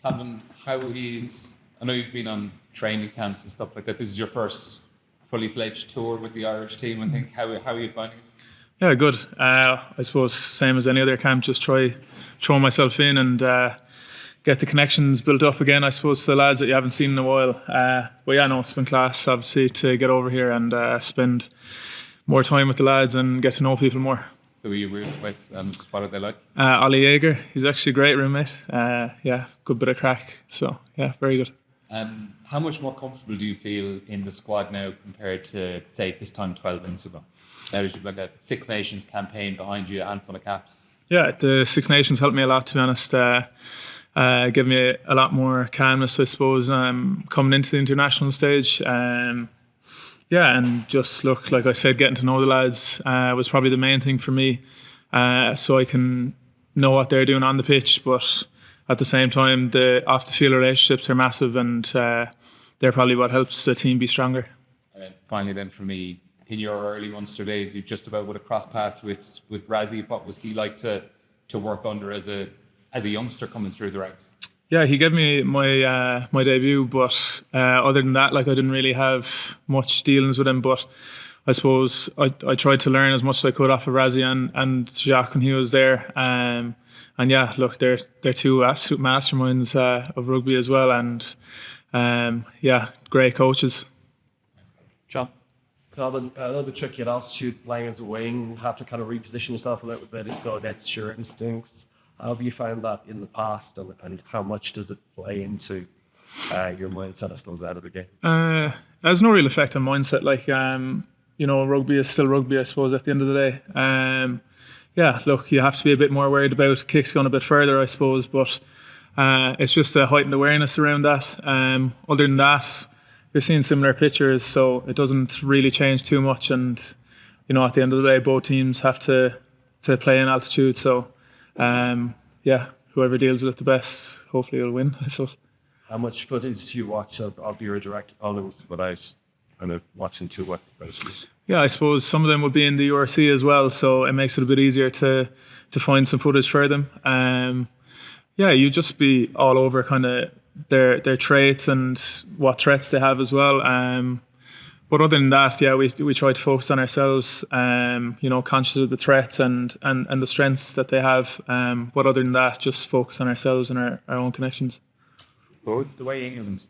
Calvin, I know you've been on training camps and stuff like that. This is your first fully fledged tour with the Irish team. I think. How are you finding it? Yeah, good. I suppose same as any other camp, just try throw myself in and get the connections built up again. I suppose to the lads that you haven't seen in a while. But yeah, no, it's been class obviously to get over here and spend more time with the lads and get to know people more. Who are you rooting with and what are they like? Ollie Jaeger, he's actually a great roommate. Yeah, good bit of crack. So yeah, very good. How much more comfortable do you feel in the squad now compared to, say, this time 12 months ago? Now that you've like a Six Nations campaign behind you and full of caps. Yeah, the Six Nations helped me a lot, to be honest. Gave me a lot more calmness, I suppose, coming into the international stage. Yeah, and just look, like I said, getting to know the lads was probably the main thing for me, so I can know what they're doing on the pitch. But at the same time, the off-the-field relationships are massive, and they're probably what helps the team be stronger. And finally, then, for me, in your early Munster days, you just about would have crossed paths with Rassie. What was he like to work under as a youngster coming through the ranks? Yeah, he gave me my my debut, but other than that, like I didn't really have much dealings with him. But I suppose I tried to learn as much as I could off of Rassie and Jacques when he was there. And yeah, look, they're two absolute masterminds of rugby as well, and yeah, great coaches. John? Calvin, I know the tricky at altitude, playing as a wing, have to kind of reposition yourself a little bit and go against your instincts. How have you found that in the past, and how much does it play into your mindset as those out of the game? It has no real effect on mindset. Like, rugby is still rugby, I suppose, at the end of the day. Yeah, look, you have to be a bit more worried about kicks going a bit further, I suppose, but it's just a heightened awareness around that. Other than that, you're seeing similar pictures, so it doesn't really change too much. And, at the end of the day, both teams have to play in altitude, so yeah, whoever deals with it the best, hopefully will win, I suppose. How much footage do you watch of your direct opponents without kind of watching too much? Yeah, I suppose some of them would be in the URC as well, so it makes it a bit easier to find some footage for them. Yeah, you just be all over kind of their traits and what threats they have as well. But other than that, yeah, we try to focus on ourselves, conscious of the threats and the strengths that they have. But other than that, just focus on ourselves and our own connections. Well, the way England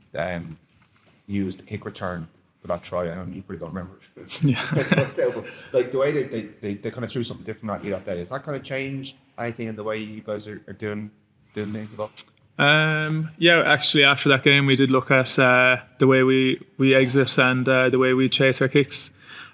used kick return for that try, I know you probably don't remember it. Yeah. Like the way they kind of threw something different at you that day, has that kind of changed anything in the way you guys are doing things at all? Yeah, actually, after that game, we did look at the way we exit and the way we chase our kicks.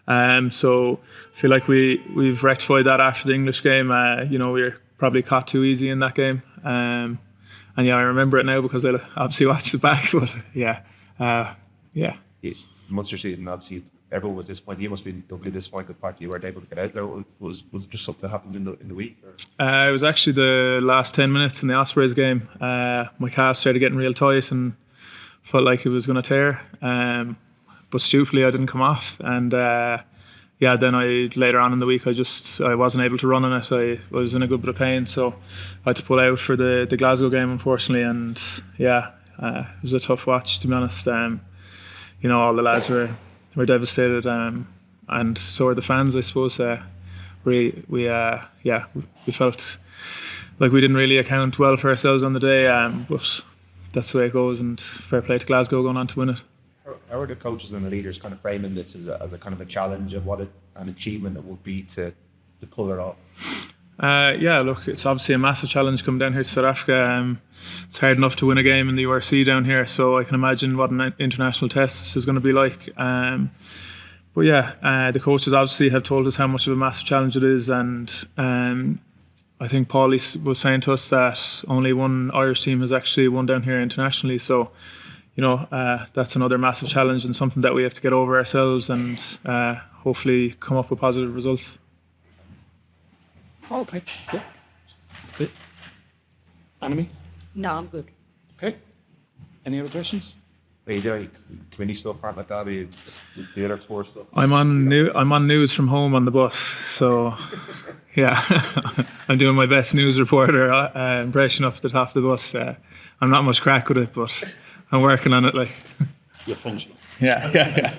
So I feel like we've rectified that after the English game. We were probably caught too easy in that game. And yeah, I remember it now because I obviously watched it back. But yeah. The Munster season, obviously, everyone was disappointed. You must have been doubly disappointed the fact you weren't able to get out there. Was it just something that happened in the week? Or? It was actually the last 10 minutes in the Ospreys game. My calf started getting real tight and felt like it was going to tear. But stupidly, I didn't come off. And then later on in the week, I wasn't able to run on it. I was in a good bit of pain, so I had to pull out for the Glasgow game, unfortunately. And yeah, it was a tough watch, to be honest. All the lads were devastated, and so are the fans, I suppose. We felt like we didn't really account well for ourselves on the day, but that's the way it goes, and fair play to Glasgow going on to win it. How are the coaches and the leaders kind of framing this as a kind of a challenge of what an achievement it would be to pull it off? Yeah, look, it's obviously a massive challenge coming down here to South Africa. It's hard enough to win a game in the URC down here, so I can imagine what an international test is going to be like. But yeah, the coaches obviously have told us how much of a massive challenge it is, and I think Paulie was saying to us that only one Irish team has actually won down here internationally, so that's another massive challenge and something that we have to get over ourselves and hopefully come up with positive results. Okay, cool. Good. Enemy? No, I'm good. Okay. Any other questions? Are you doing community stuff, part like that? Are you theatre tour stuff? I'm on news from home on the bus, so yeah, I'm doing my best news reporter impression up at the top of the bus. I'm not much crack with it, but I'm working on it. Like, You're functional. yeah.